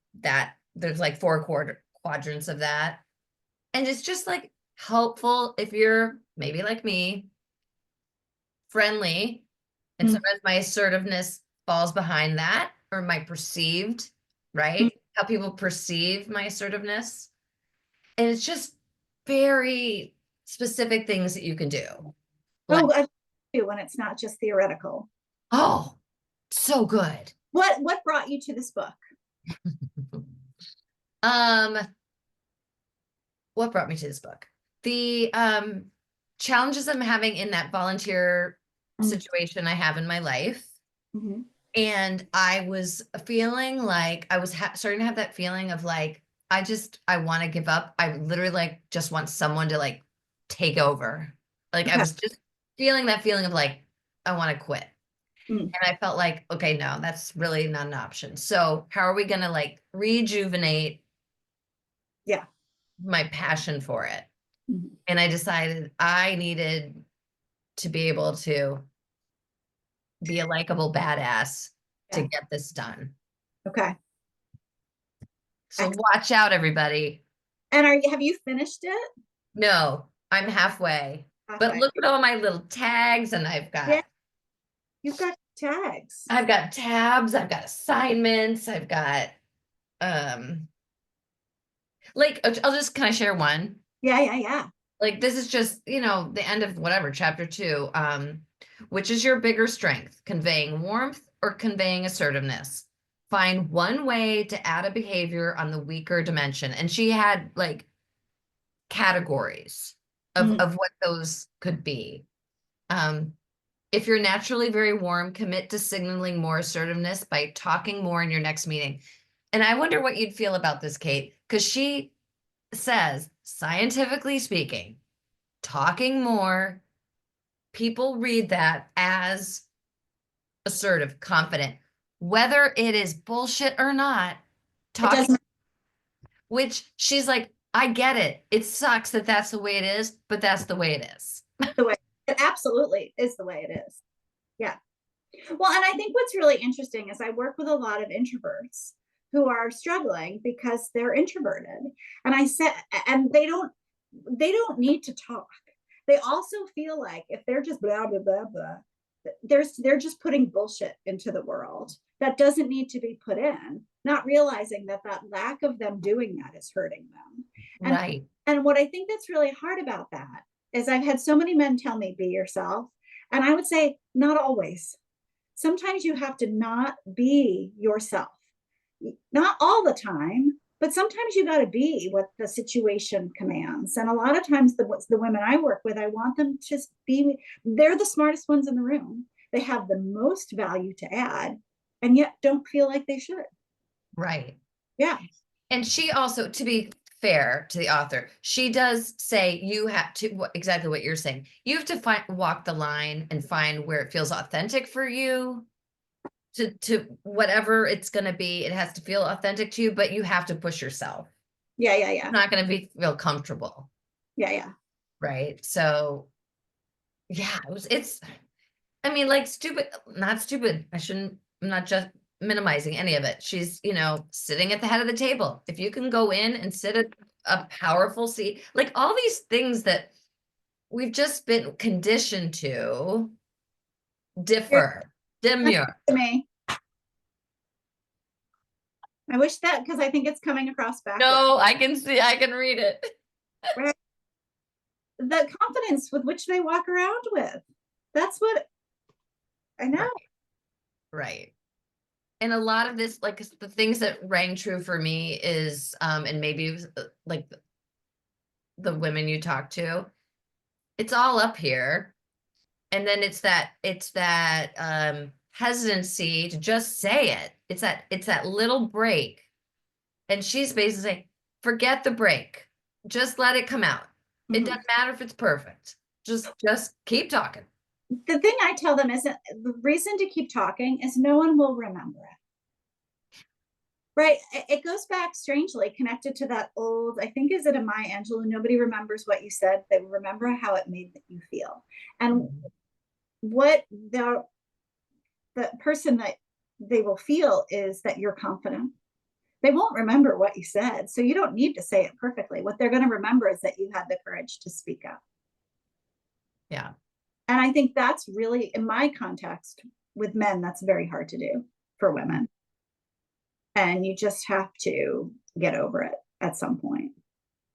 there's like quadrants of that. And it's just like helpful if you're maybe like me, friendly, and sometimes my assertiveness falls behind that, or my perceived, right? How people perceive my assertiveness. And it's just very specific things that you can do. Like, oh, I do when it's not just theoretical. oh, so good. What brought you to this book? Um, what brought me to this book? The challenges I'm having in that volunteer situation I have in my life. Mm-hmm. And I was feeling like I was starting to have that feeling of like, I want to give up. I literally like just want someone to like take over. Like I Okay. was just feeling that feeling of like, I want to quit. Mm. And I felt like, okay, no, that's really not an option. So how are we going to like rejuvenate Yeah. my passion for it? Mm-hmm. And I decided I needed to be able to be a likable badass to Yeah. get this done. Okay. So watch out, everybody. And have you finished it? No, I'm halfway. But Halfway. look at all my little tags, and Yeah, you've got tags. I've got tabs, I've got assignments, I've got like I'll just can I share one? Yeah, yeah, yeah. Like this is just, the end of whatever, chapter 2. Which is your bigger strength, conveying warmth or conveying assertiveness? Find one way to add a behavior on the weaker dimension. And she had like categories of, Mm. of what those could be. Um, if you're naturally very warm, commit to signaling more assertiveness by talking more in your next meeting. And I wonder what you'd feel about this, Kate, because she says, scientifically speaking, talking more, people read that as assertive, confident, whether it is bullshit or not, It talking, doesn't which she's like, I get it. It sucks that that's the way it is, but that's the way it is. the way it absolutely is the way it is. Yeah. Well, and I think what's really interesting is I work with a lot of introverts who are struggling because they're introverted. And I said, and they don't need to talk. They also feel like if they're just blah blah blah blah, they're just putting bullshit into the world that doesn't need to be put in, not realizing that that lack of them doing that is hurting them. And Right. and what I think that's really hard about that is I've had so many men tell me be yourself, and I would say not always. Sometimes you have to not be yourself, not all the time, but sometimes you got to be what the situation commands. And a lot of times the women I work with, I want them to just be, they're the smartest ones in the room. They have the most value to add and yet don't feel like they should. Right. Yeah. And she also, to be fair to the author, she does say you have to, exactly what you're saying. You have to walk the line and find where it feels authentic for you to whatever it's going to be. It has to feel authentic to you, but you have to push yourself. Yeah, yeah, It's yeah. not going to feel comfortable. Yeah, yeah. Right. So yeah, I mean, like stupid, not stupid. I'm not just minimizing any of it. She's, sitting at the head of the table. If you can go in and sit at a powerful seat, like all these things that we've just been conditioned to differ, demure. To me, I wish that because I think it's coming across backwards. No, I can read it. Right? The confidence with which they walk around with. That's what I know. Right. Right. And a lot of this, like the things that rang true for me is, and maybe it was, like the women you talk to, it's all up here. And then it's that hesitancy to just say it. It's that little break. And she's basically saying, forget the break. Just let it come out. It Mhm. doesn't matter if it's perfect. Just keep talking. The thing I tell them is that the reason to keep talking is no one will remember it. Right. It goes back strangely connected to that old, I think, is it a Maya Angelou? Nobody remembers what you said. They remember how it made you feel. And Mhm. what the person that they will feel is that you're confident. They won't remember what you said. So you don't need to say it perfectly. What they're going to remember is that you had the courage to speak up. Yeah. And I think that's really, in my context with men, that's very hard to do for women. And you just have to get over it at some point.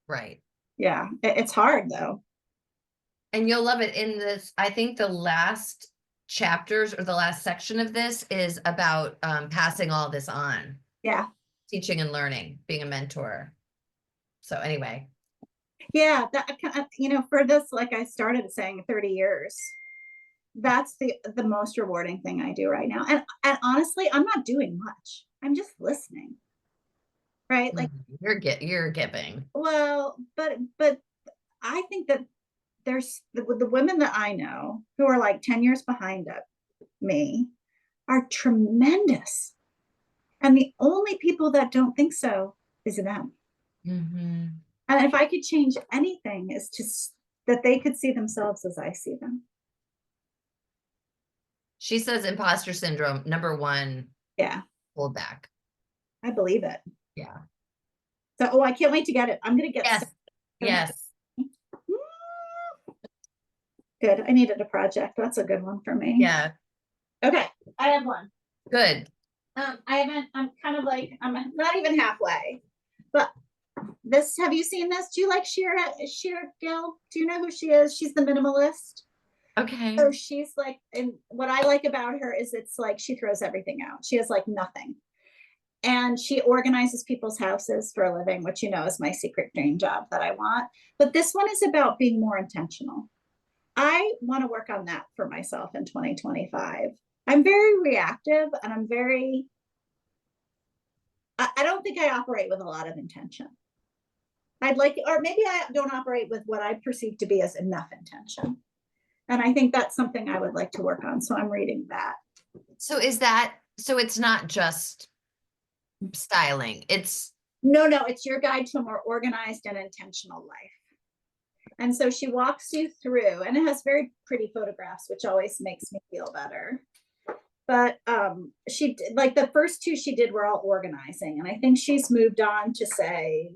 Right. Yeah, it's hard though. And you'll love it in this. I think the last chapters or the last section of this is about passing all this on, Yeah. teaching and learning, being a mentor. So anyway, Yeah, that for this, like I started saying 30 years. That's the most rewarding thing I do right now. And honestly, I'm not doing much. I'm just listening. Right? Like, you're giving. well, but I think that there's the women that I know who are like 10 years behind me are tremendous. And the only people that don't think so is them. Hmm. And if I could change anything, is just that they could see themselves as I see them. She says imposter syndrome, number one, Yeah, hold back. I believe it. Yeah. So, oh, I can't wait to get it. I'm gonna get Yes. Yes. good. I needed a project. That's a good one for me. Yeah. Okay, I have one. Good. I'm kind of like, I'm not even halfway, but this, have you seen this? Do you like Sheer Gill? Do you know who she is? She's the minimalist. Okay. So she's like, and what I like about her is it's like she throws everything out. She has like nothing. And she organizes people's houses for a living, which is my secret dream job that I want. But this one is about being more intentional. I want to work on that for myself in 2025. I'm very reactive and I don't think I operate with a lot of intention. I'd like, or maybe I don't operate with what I perceive to be as enough intention. And I think that's something I would like to work on. So I'm reading that. So it's not just styling. It's No, it's your guide to a more organized and intentional life. And so she walks you through, and it has very pretty photographs, which always makes me feel better. But she, like, the first two she did were all organizing. And I think she's moved on to say,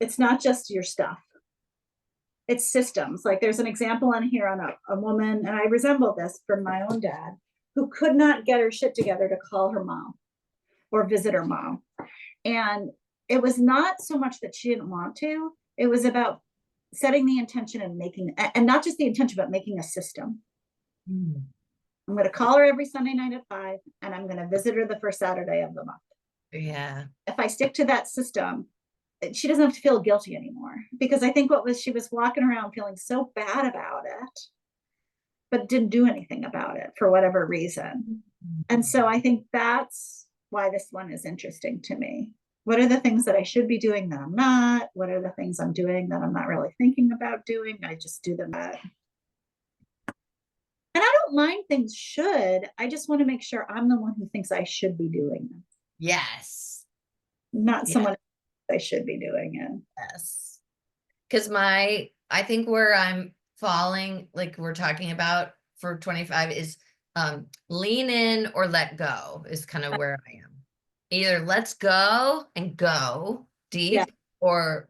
it's not just your stuff. It's systems. Like there's an example on here on a woman, and I resemble this from my own dad, who could not get her shit together to call her mom or visit her mom. And it was not so much that she didn't want to, it was about setting the intention and making, and not just the intention, but making a system. I'm going to call her every Sunday night at 5, and I'm going to visit her the first Saturday of the month. Yeah. If I stick to that system, she doesn't have to feel guilty anymore. Because I think she was walking around feeling so bad about it, but didn't do anything about it for whatever reason. And so I think that's why this one is interesting to me. What are the things that I should be doing that I'm not? What are the things I'm doing that I'm not really thinking about doing? I just do them. And I don't mind things should. I just want to make sure I'm the one who thinks I should be doing them. Yes. Not someone I should be doing it. Yes. Because I think where I'm falling, like we're talking about for 25 is lean in or let go is kind of where I am. Either let's go and go deep or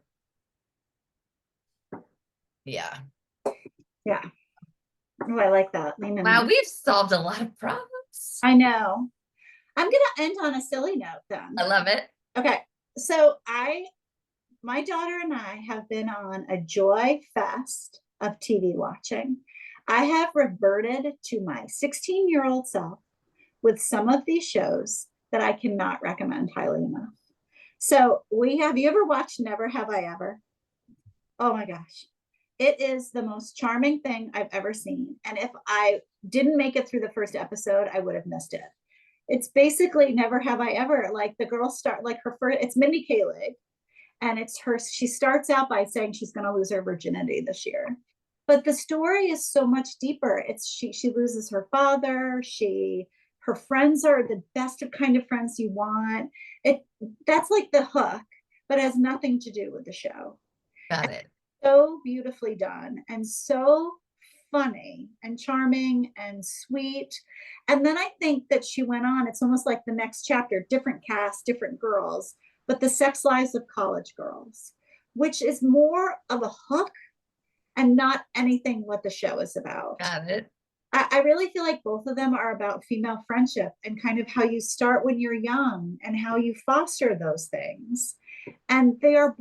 yeah. Yeah. Oh, I like that. Wow, we've solved a lot of problems. I know. I'm going to end on a silly note then. I love it. Okay. So my daughter and I have been on a joy fest of TV watching. I have reverted to my 16-year-old self with some of these shows that I cannot recommend highly enough. So have you ever watched Never Have I Ever? Oh my gosh. It is the most charming thing I've ever seen. And if I didn't make it through the first episode, I would have missed it. It's basically Never Have I Ever. Like the girl it's Mindy Kaling. And she starts out by saying she's going to lose her virginity this year. But the story is so much deeper. She loses her father. Her friends are the best of kind of friends you want. That's like the hook, but it has nothing to do with the show. Got it. So beautifully done and so funny and charming and sweet. And then I think that she went on, it's almost like the next chapter, different cast, different girls, but the sex lives of college girls, which is more of a hook and not anything what the show is about. Got it. I really feel like both of them are about female friendship and kind of how you start when you're young and how you foster those things. And they're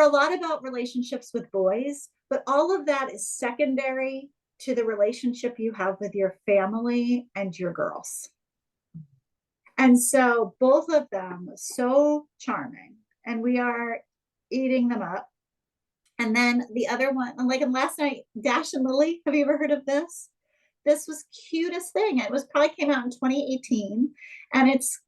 a lot about relationships with boys, but all of that is secondary to the relationship you have with your family and your girls. And so both of them so charming, and we are eating them up. And then the other one, like last night, Dash and Lily, have you ever heard of this? This was cutest thing. It probably came out in 2018, and it's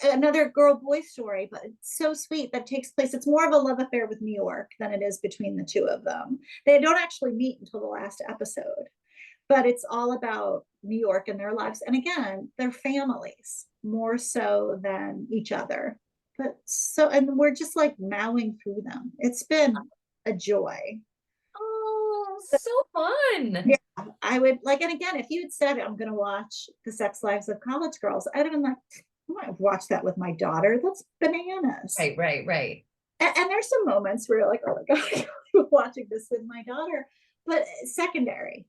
another girl-boy story, but it's so sweet that takes place. It's more of a love affair with New York than it is between the two of them. They don't actually meet until the last episode, but it's all about New York and their lives. And again, they're families more so than each other. And we're just like mowing through them. It's been a joy. Oh, so fun. Yeah, I would like, and again, if you had said I'm going to watch The Sex Lives of College Girls, I'd have been like, I might watch that with my daughter. That's bananas. Right. And there's some moments where you're like, oh my God, I'm watching this with my daughter, but secondary,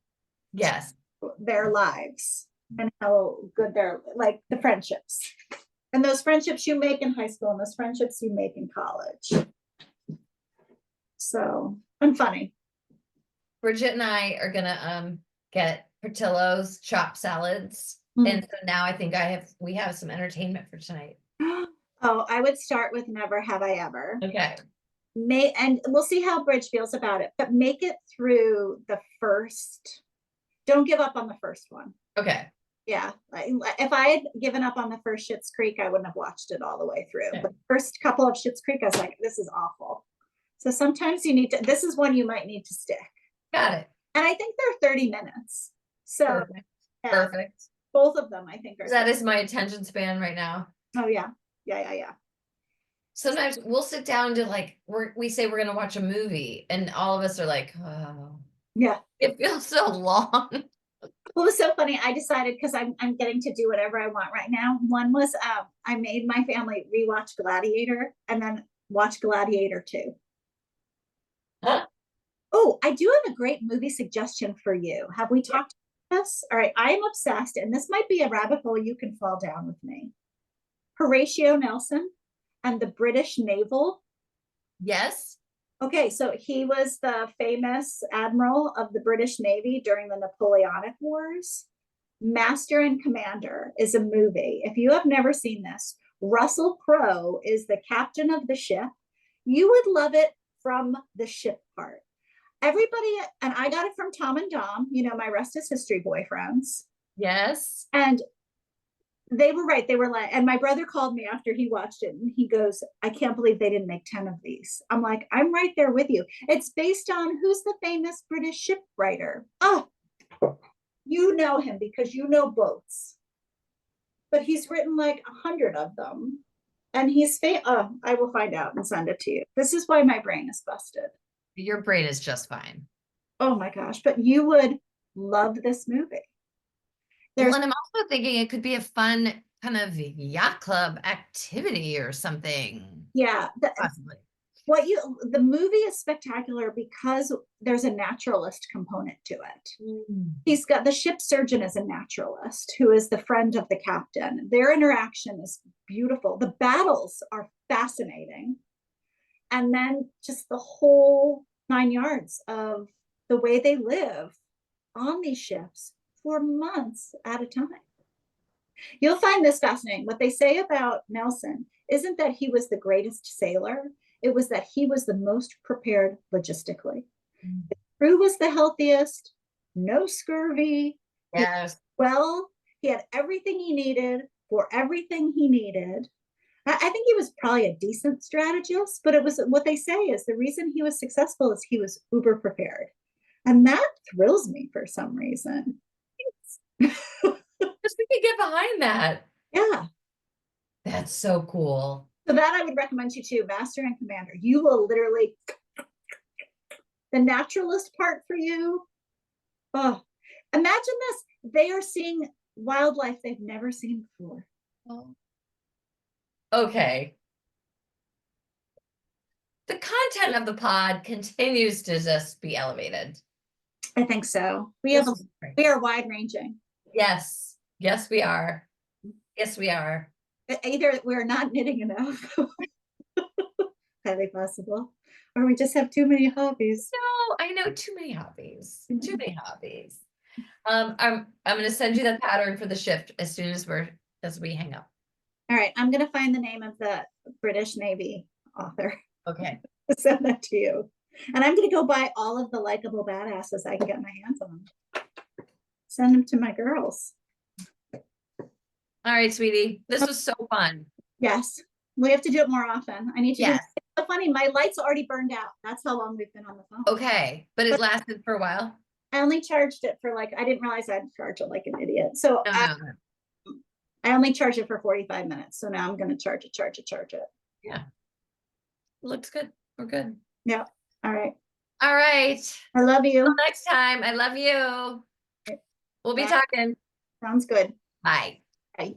Yes. their lives and how good they're like the friendships and those friendships you make in high school and those friendships you make in college. So, and funny. Bridget and I are gonna get Portillo's chopped salads. Mm. And so now I think we have some entertainment for tonight. Oh, I would start with Never Have I Ever. Okay. And we'll see how Bridge feels about it, but make it through the first. Don't give up on the first one. Okay. Yeah, if I had given up on the first Schitt's Creek, I wouldn't have watched it all the way through. Okay. But the first couple of Schitt's Creek, I was like, this is awful. So sometimes you need to, this is one you might need to stick. Got it. And I think they're 30 minutes. So Perfect. yeah, Perfect. both of them, I think are. That is my attention span right now. Oh yeah. Yeah. Sometimes we'll sit down to like, we say we're gonna watch a movie and all of us are like, oh, Yeah. it feels so long. Well, it was so funny. I decided because I'm getting to do whatever I want right now. One was I made my family rewatch Gladiator and then watch Gladiator 2. Oh, I do have a great movie suggestion for you. Have we talked about this? All right, I am obsessed, and this might be a rabbit hole you can fall down with me. Horatio Nelson and the British Naval. Yes. Okay, so he was the famous admiral of the British Navy during the Napoleonic Wars. Master and Commander is a movie. If you have never seen this, Russell Crowe is the captain of the ship. You would love it from the ship part. Everybody, and I got it from Tom and Dom, my Rest is History boyfriends. Yes. And they were right. They were like, and my brother called me after he watched it and he goes, I can't believe they didn't make 10 of these. I'm like, I'm right there with you. It's based on who's the famous British shipwriter? Oh, you know him because you know boats. But he's written like 100 of them. And he's I will find out and send it to you. This is why my brain is busted. Your brain is just fine. Oh my gosh, but you would love this movie. Well, and I'm also thinking it could be a fun kind of yacht club activity or something. Yeah. Possibly. The movie is spectacular because there's a naturalist component to it. He's got the ship surgeon as a naturalist who is the friend of the captain. Their interaction is beautiful. The battles are fascinating. And then just the whole 9 yards of the way they live on these ships for months at a time. You'll find this fascinating. What they say about Nelson isn't that he was the greatest sailor. It was that he was the most prepared logistically. The crew was the healthiest, no scurvy. Yes. He had everything he needed for everything he needed. I think he was probably a decent strategist, but it was what they say is the reason he was successful is he was uber prepared. And that thrills me for some reason. Just we could get behind that. Yeah. That's so cool. So that I would recommend you too, Master and Commander. You will literally, the naturalist part for you. Oh, imagine this. They are seeing wildlife they've never seen before. Oh. Okay. The content of the pod continues to just be elevated. I think so. We are wide ranging. Yes. Yes, we are. Yes, we are. Either we're not knitting enough, highly possible, or we just have too many hobbies. No, I know too many hobbies. Too many hobbies. I'm gonna send you the pattern for the shift as soon as we hang up. All right, I'm gonna find the name of the British Navy author. Okay. Send that to you. And I'm gonna go buy all of the Likeable badasses I can get my hands on. Send them to my girls. All right, sweetie. This was so fun. Yes. We have to do it more often. I need to do Yes. it's so funny. My light's already burned out. That's how long we've been on the phone. Okay. But it lasted for a while. I only charged it for I didn't realize I'd charge it like an idiot. So No. I only charged it for 45 minutes. So now I'm gonna charge it. Yeah. Looks good. We're good. Yeah. All right. All right. I love Till you. next time. I love you. We'll be Bye. talking. Sounds good. Bye. Bye.